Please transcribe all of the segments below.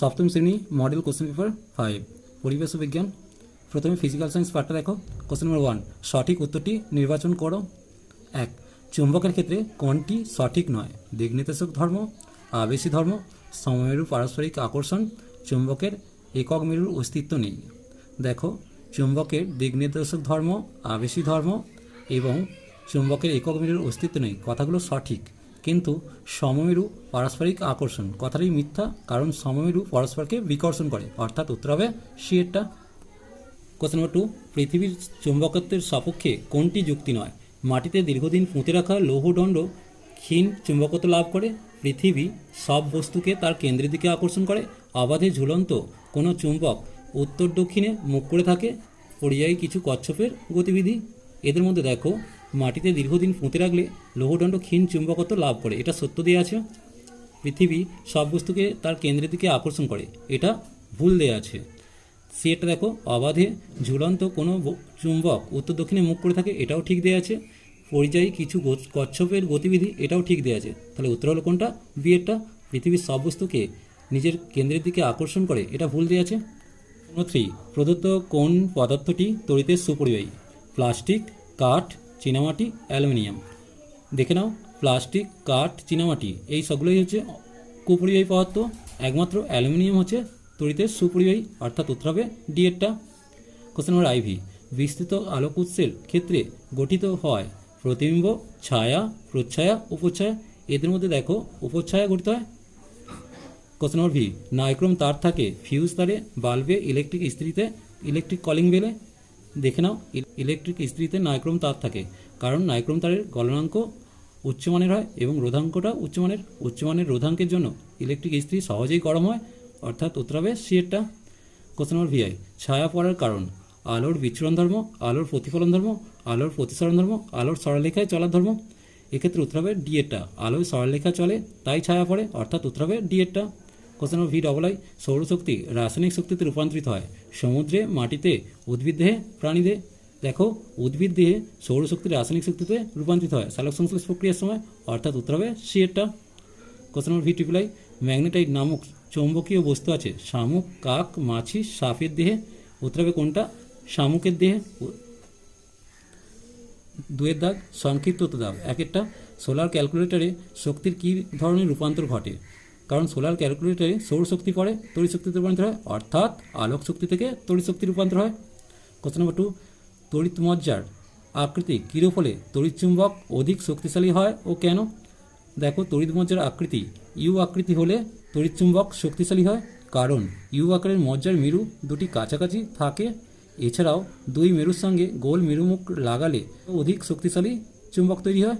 সপ্তম শ্রেণী model question paper 5 পরিবেশ বিজ্ঞান। প্রথমে ফিজিক্যাল সায়েন্স পার্টটা দেখো। কোশ্চেন নম্বর 1, সঠিক উত্তরটি নির্বাচন করো। 1, চুম্বকের ক্ষেত্রে কোনটি সঠিক নয়? দিক নির্দেশক ধর্ম, আবেশী ধর্ম, সমমেরু পারস্পরিক আকর্ষণ, চুম্বকের একক মেরুর অস্তিত্ব নেই। দেখো, চুম্বকের দিক নির্দেশক ধর্ম, আবেশী ধর্ম এবং চুম্বকের একক মেরুর অস্তিত্ব নেই কথাগুলো সঠিক, কিন্তু সমমেরু পারস্পরিক আকর্ষণ কথাটি মিথ্যা, কারণ সমমেরু পরস্পরকে বিকর্ষণ করে, অর্থাৎ উত্তর হবে সি এরটা। কোশ্চেন নম্বর 2, পৃথিবীর চুম্বকত্বের সপক্ষে কোনটি যুক্তি নয়? মাটিতে দীর্ঘদিন পুঁতে রাখা লৌহদণ্ড ক্ষীণ চুম্বকত্ব লাভ করে, পৃথিবী সব বস্তুকে তার কেন্দ্রের দিকে আকর্ষণ করে, অবাধে ঝুলন্ত কোনো চুম্বক উত্তর দক্ষিণে মুখ করে থাকে, পরিযায়ী কিছু কচ্ছপের গতিবিধি। এদের মধ্যে দেখো, মাটিতে দীর্ঘদিন পুঁতে রাখলে লৌহদণ্ড ক্ষীণ চুম্বকত্ব লাভ করে, এটা সত্য দেওয়া আছে। পৃথিবী সব বস্তুকে তার কেন্দ্রের দিকে আকর্ষণ করে, এটা ভুল দেওয়া আছে। সেটা দেখো, অবাধে ঝুলন্ত কোনো চুম্বক উত্তর দক্ষিণে মুখ করে থাকে, এটাও ঠিক দেওয়া আছে। পরিযায়ী কিছু কচ্ছপের গতিবিধি, এটাও ঠিক দেওয়া আছে। তাহলে উত্তর হলো কোনটা? বি এরটা। পৃথিবীর সব বস্তুকে নিজের কেন্দ্রের দিকে আকর্ষণ করে, এটা ভুল দেওয়া আছে। 3, প্রদত্ত কোন পদার্থটি তড়িতের সুপরিবাহী? প্লাস্টিক, কাঠ, চীনামাটি, অ্যালুমিনিয়াম। দেখে নাও, প্লাস্টিক, কাঠ, চীনামাটি এই সবগুলোই হচ্ছে কুপরিবাহী পদার্থ, একমাত্র অ্যালুমিনিয়াম হচ্ছে তড়িতের সুপরিবাহী, অর্থাৎ উত্তর হবে ডি এরটা। কোশ্চেন নম্বর আইভি, বিস্তৃত আলোক উৎসের ক্ষেত্রে গঠিত হয় প্রতিবিম্ব, ছায়া, প্রচ্ছায়া, উপচ্ছায়া। এদের মধ্যে দেখো, উপচ্ছায়া গঠিত হয়। কোশ্চেন নম্বর ভি, নাইক্রোম তার থাকে ফিউজ তারে, বাল্বে, ইলেকট্রিক ইস্ত্রিতে, ইলেকট্রিক কলিং বেলে। দেখে নাও, ইলেকট্রিক ইস্ত্রিতে নাইক্রোম তার থাকে, কারণ নাইক্রোম তারের গলনাঙ্ক উচ্চমানের হয় এবং রোধাঙ্কটা উচ্চমানের। উচ্চমানের রোধাঙ্কের জন্য ইলেকট্রিক ইস্ত্রি সহজেই গরম হয়, অর্থাৎ উত্তর হবে সি এরটা। কোশ্চেন নম্বর ভিআই, ছায়া পড়ার কারণ? আলোর বিচ্ছুরণ ধর্ম, আলোর প্রতিফলন ধর্ম, আলোর প্রতিসরণ ধর্ম, আলোর সরলরেখায় চলার ধর্ম। এক্ষেত্রে উত্তর হবে ডি এরটা। আলোয় সরলরেখা চলে, তাই ছায়া পড়ে, অর্থাৎ উত্তর হবে ডি এরটা। Question number V double I, সৌরশক্তি রাসায়নিক শক্তিতে রূপান্তরিত হয় সমুদ্রে, মাটিতে, উদ্ভিদ দেহে, প্রাণী দেহে। দেখো, উদ্ভিদ দেহে সৌরশক্তি রাসায়নিক শক্তিতে রূপান্তরিত হয় সালোক সংশ্লেষ প্রক্রিয়ার সময়, অর্থাৎ উত্তর হবে সি এরটা। Question number V triple I, magnetite নামক চৌম্বকীয় বস্তু আছে শামুক, কাক, মাছি, সাপের দেহে। উত্তর হবে কোনটা? শামুকের দেহে। 2 এর দাগ, সংক্ষিপ্ত দাগ 1 এরটা, সোলার ক্যালকুলেটরে শক্তির কী ধরনের রূপান্তর ঘটে? কারণ সোলার ক্যালকুলেটরে সৌরশক্তি পড়ে তড়িৎ শক্তিতে রূপান্তর হয়, অর্থাৎ আলোক শক্তি থেকে তড়িৎ শক্তি রূপান্তর হয়। কোশ্চেন নম্বর 2, তড়িৎ মজ্জার আকৃতি কিরূপ হলে তড়িৎ চুম্বক অধিক শক্তিশালী হয় ও কেন? দেখো, তড়িৎ মজ্জার আকৃতি ইউ আকৃতি হলে তড়িৎ চুম্বক শক্তিশালী হয়, কারণ ইউ আকারের মজ্জার মেরু দুটি কাছাকাছি থাকে। এছাড়াও দুই মেরুর সঙ্গে গোল মেরুমুখ লাগালে অধিক শক্তিশালী চুম্বক তৈরি হয়।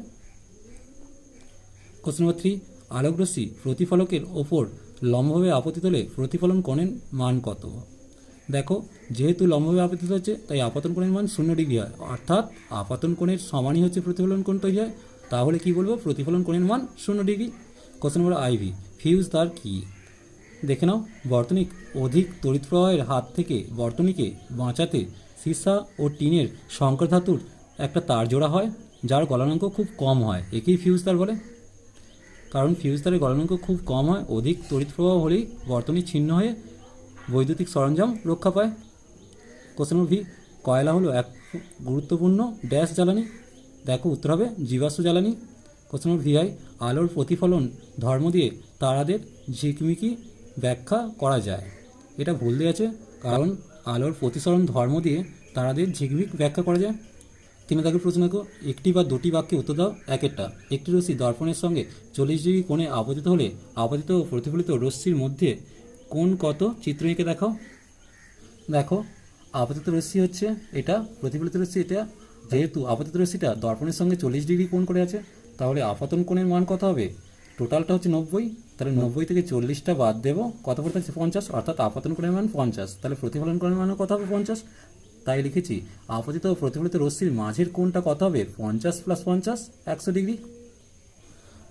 কোশ্চেন নম্বর 3, আলোকরশ্মি প্রতিফলকের ওপর লম্বভাবে আপতিত হলে প্রতিফলন কোণের মান কত? দেখো, যেহেতু লম্বভাবে আপতিত হচ্ছে, তাই আপাতন কোণের মান 0 ডিগ্রি হয়, অর্থাৎ আপাতন কোণের সমানই হচ্ছে প্রতিফলন কোণ তৈরি হয়। তাহলে কি বলবো? প্রতিফলন কোণের মান 0 degree. Question number IV, fuse তার কি? দেখে নাও, বর্তনী অধিক তড়িৎ প্রবাহের হাত থেকে বর্তনীকে বাঁচাতে সীসা ও টিনের সংকর ধাতুর একটা তার জোড়া হয়, যার গলনাঙ্ক খুব কম হয়, একেই ফিউজ তার বলে। কারণ ফিউজ তারের গলনাঙ্ক খুব কম হয়, অধিক তড়িৎ প্রবাহ হলেই বর্তনী ছিন্ন হয়ে বৈদ্যুতিক সরঞ্জাম রক্ষা পায়। কোশ্চেন নম্বর ভি, কয়লা হলো এক গুরুত্বপূর্ণ ড্যাশ জ্বালানি। দেখো, উত্তর হবে জীবাশ্ম জ্বালানি। কোশ্চেন নম্বর ভিআই, আলোর প্রতিফলন ধর্ম দিয়ে তারাদের ঝিকমিকি ব্যাখ্যা করা যায়। এটা ভুল দেওয়া আছে, কারণ আলোর প্রতিসরণ ধর্ম দিয়ে তারাদের ঝিকমিক ব্যাখ্যা করা যায়। 3 দাগের প্রশ্ন দেখো, একটি বা দুটি বাক্যে উত্তর দাও। 1 এরটা, একটি রশ্মি দর্পণের সঙ্গে 40 ডিগ্রি কোণে আপতিত হলে আপতিত ও প্রতিফলিত রশ্মির মধ্যে কোণ কত? চিত্র এঁকে দেখাও। দেখো, আপতিত রশ্মি হচ্ছে এটা, প্রতিফলিত রশ্মি এটা। যেহেতু আপতিত রশ্মিটা দর্পণের সঙ্গে 40 ডিগ্রি কোণ করে আছে, তাহলে আপতন কোণের মান কত হবে? টোটালটা হচ্ছে 90, তাহলে 90 থেকে 40টা বাদ দেবো, কত পড়ে থাকছে? 50, অর্থাৎ আপতন কোণের মান 50। তাহলে প্রতিফলন কোণের মানও কত হবে? 50। তাই লিখেছি আপতিত ও প্রতিফলিত রশ্মির মাঝের কোণটা কত হবে? 50 + 50, 100 ডিগ্রি।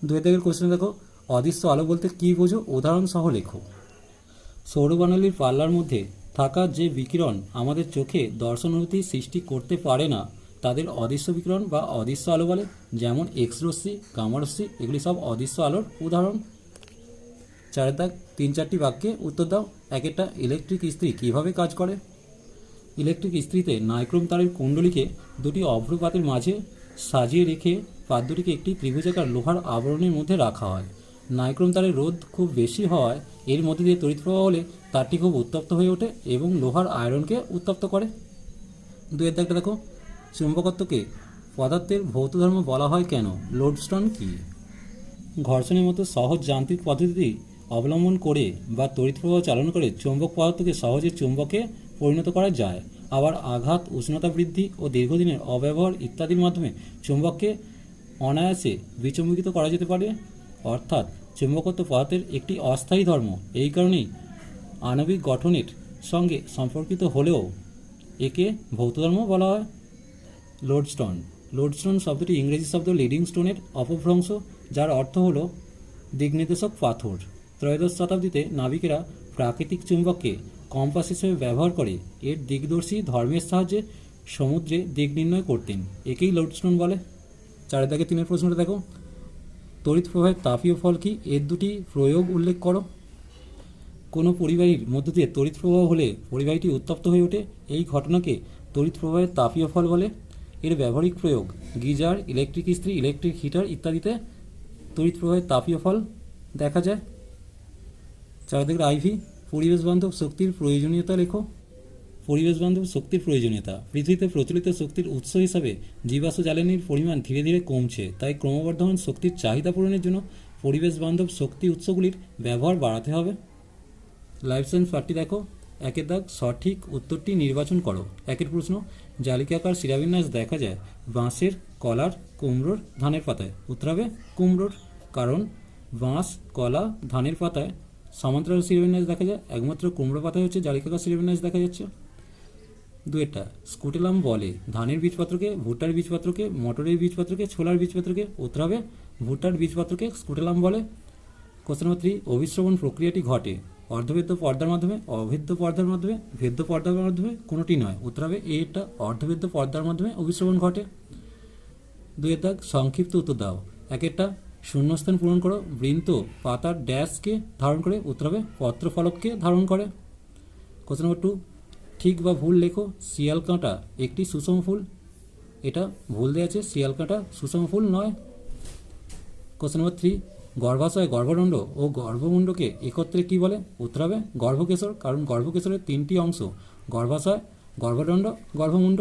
2 দাগের কোশ্চেন দেখো, অদৃশ্য আলো বলতে কী বোঝো? উদাহরণ সহ লেখো। সৌরবাণালীর পাল্লার মধ্যে থাকা যে বিকিরণ আমাদের চোখে দর্শন অনুভূতি সৃষ্টি করতে পারে না, তাদের অদৃশ্য বিকিরণ বা অদৃশ্য আলো বলে। যেমন এক্স রশ্মি, গামা রশ্মি, এগুলি সব অদৃশ্য আলোর উদাহরণ। চারের দাগ 3-4টি বাক্যে উত্তর দাও। এক একটা ইলেকট্রিক ইস্ত্রি কীভাবে কাজ করে? ইলেকট্রিক ইস্ত্রিতে নাইক্রোম তারের কুণ্ডলীকে দুটি অভ্রপাতের মাঝে সাজিয়ে রেখে পাত দুটিকে একটি ত্রিভুজাকার লোহার আবরণের মধ্যে রাখা হয়। নাইক্রোম তারের রোধ খুব বেশি হওয়ায় এর মধ্যে দিয়ে তড়িৎ প্রবাহ হলে তারটি খুব উত্তপ্ত হয়ে ওঠে এবং লোহার আয়রনকে উত্তপ্ত করে। 2-এর দাগটা দেখো, চুম্বকত্বকে পদার্থের ভৌত ধর্ম বলা হয় কেন? লোডস্টোন কি? ঘর্ষণের মতো সহজ যান্ত্রিক পদ্ধতি অবলম্বন করে বা তড়িৎ প্রবাহ চালন করে চৌম্বক পদার্থকে সহজে চুম্বকে পরিণত করা যায়। আবার আঘাত, উষ্ণতা বৃদ্ধি ও দীর্ঘদিনের অব্যবহার ইত্যাদির মাধ্যমে চুম্বককে অনায়াসে বিচুম্বিত করা যেতে পারে। অর্থাৎ চুম্বকত্ব পদার্থের একটি অস্থায়ী ধর্ম। এই কারণেই আণবিক গঠনের সঙ্গে সম্পর্কিত হলেও একে ভৌত ধর্ম বলা হয়। লোডস্টোন। লোডস্টোন শব্দটি ইংরেজি শব্দ লিডিং স্টোনের অপভ্রংশ, যার অর্থ হল দিকনির্দেশক পাথর। ত্রয়োদশ শতাব্দীতে নাবিকেরা প্রাকৃতিক চুম্বককে কম্পাস হিসেবে ব্যবহার করে এর দিকদর্শী ধর্মের সাহায্যে সমুদ্রে দিক নির্ণয় করতেন। একেই লোডস্টোন বলে। 4 দাগে 3-এর প্রশ্নটা দেখো, তড়িৎ প্রবাহের তাপীয় ফল কি? এর দুটি প্রয়োগ উল্লেখ করো। কোনো পরিবাহীর মধ্য দিয়ে তড়িৎ প্রবাহ হলে পরিবাহীটি উত্তপ্ত হয়ে ওঠে। এই ঘটনাকে তড়িৎ প্রবাহের তাপীয় ফল বলে। এর ব্যবহারিক প্রয়োগ গিজার, ইলেকট্রিক ইস্ত্রি, ইলেকট্রিক হিটার ইত্যাদিতে তড়িৎ প্রবাহের তাপীয় ফল দেখা যায়। 4 দাগের আইভি, পরিবেশ বান্ধব শক্তির প্রয়োজনীয়তা লেখো। পরিবেশ বান্ধব শক্তির প্রয়োজনীয়তা। পৃথিবীতে প্রচলিত শক্তির উৎস হিসাবে জীবাশ্ম জ্বালানির পরিমাণ ধীরে ধীরে কমছে। তাই ক্রমবর্ধমান শক্তির চাহিদা পূরণের জন্য পরিবেশ বান্ধব শক্তি উৎসগুলির ব্যবহার বাড়াতে হবে। লাইফ সায়েন্স পার্টটি দেখো। 1-এর দাগ, সঠিক উত্তরটি নির্বাচন করো। 1-এর প্রশ্ন, জালিকাকার শিরাবিন্যাস দেখা যায় বাঁশের, কলার, কুমড়োর, ধানের পাতায়। উত্তর হবে কুমড়োর। কারণ বাঁশ, কলা, ধানের পাতায় সমান্তরাল শিরাবিন্যাস দেখা যায়, একমাত্র কুমড়ো পাতায় হচ্ছে জালিকাকার শিরাবিন্যাস দেখা যাচ্ছে। 2-এরটা, স্কুটেলাম বলে ধানের বীজপত্রকে, ভুট্টার বীজপত্রকে, মটরের বীজপত্রকে, ছোলার বীজপত্রকে। উত্তর হবে ভুট্টার বীজপত্রকে স্কুটেলাম বলে। কোশ্চেন নম্বর 3, অভিশ্রবণ প্রক্রিয়াটি ঘটে অর্ধভেদ্য পর্দার মাধ্যমে, অভেদ্য পর্দার মাধ্যমে, ভেদ্য পর্দার মাধ্যমে, কোনোটি নয়। উত্তর হবে এটা অর্ধভেদ্য পর্দার মাধ্যমে অভিশ্রবণ ঘটে। 2-এর দাগ, সংক্ষিপ্ত উত্তর দাও। 1-এরটা, শূন্যস্থান পূরণ করো। বৃন্ত পাতার ড্যাশকে ধারণ করে। উত্তর হবে পত্রফলককে ধারণ করে। কোশ্চেন নম্বর 2, ঠিক বা ভুল লেখো। শিয়াল কাঁটা একটি সুষম ফুল। এটা ভুল দেওয়া আছে, শিয়াল কাঁটা সুষম ফুল নয়। কোশ্চেন নম্বর 3, গর্ভাশয়, গর্ভদণ্ড ও গর্ভমুণ্ডকে একত্রে কি বলে? উত্তর হবে গর্ভকেশর। কারণ গর্ভকেশরের 3টি অংশ, গর্ভাশয়, গর্ভদণ্ড, গর্ভমুণ্ড।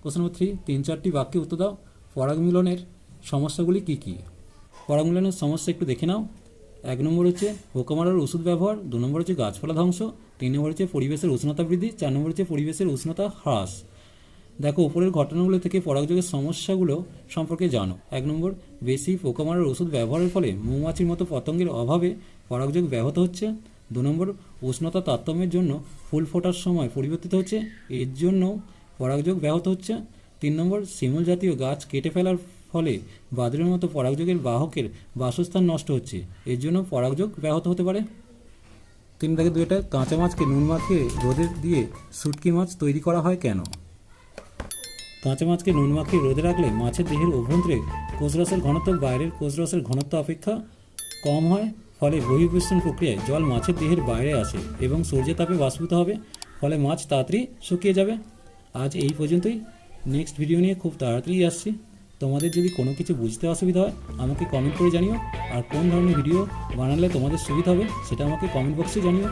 কোশ্চেন নম্বর 3, 3-4টি বাক্যে উত্তর দাও। পরাগ মিলনের সমস্যাগুলি কি কি? পরাগ মিলনের সমস্যা একটু দেখে নাও। 1 নম্বর হচ্ছে পোকা মারার ওষুধ ব্যবহার। 2 নম্বর হচ্ছে গাছপালা ধ্বংস। 3 নম্বর হচ্ছে পরিবেশের উষ্ণতা বৃদ্ধি। 4 নম্বর হচ্ছে পরিবেশের উষ্ণতা হ্রাস। দেখো, উপরের ঘটনাগুলো থেকে পরাগযোগের সমস্যাগুলো সম্পর্কে জানো। 1 নম্বর, বেশি পোকা মারার ওষুধ ব্যবহারের ফলে মৌমাছির মতো পতঙ্গের অভাবে পরাগযোগ ব্যাহত হচ্ছে। 2 নম্বর, উষ্ণতা তারতম্যের জন্য ফুল ফোটার সময় পরিবর্তিত হচ্ছে, এর জন্য পরাগযোগ ব্যাহত হচ্ছে। 3 নম্বর, শিমুল জাতীয় গাছ কেটে ফেলার ফলে বাদুড়ের মতো পরাগযোগের বাহকের বাসস্থান নষ্ট হচ্ছে, এর জন্য পরাগযোগ ব্যাহত হতে পারে। 3 দাগে 2-টা, কাঁচা মাছকে নুন মাখিয়ে রোদে দিয়ে শুটকি মাছ তৈরি করা হয় কেন? কাঁচা মাছকে নুন মাখিয়ে রোদে রাখলে মাছের দেহের অভ্যন্তরে কোষরসের ঘনত্ব বাইরের কোষরসের ঘনত্ব অপেক্ষা কম হয়। ফলে বহির্বেষ্টন প্রক্রিয়ায় জল মাছের দেহের বাইরে আসে এবং সূর্যের তাপে বাষ্পীভূত হবে। ফলে মাছ তাড়াতাড়ি শুকিয়ে যাবে। আজ এই পর্যন্তই। নেক্সট ভিডিও নিয়ে খুব তাড়াতাড়ি আসছি। তোমাদের যদি কোনো কিছু বুঝতে অসুবিধা হয় আমাকে কমেন্ট করে জানিও। আর কোন ধরনের ভিডিও বানালে তোমাদের সুবিধা হবে সেটা আমাকে কমেন্ট বক্সে জানিও।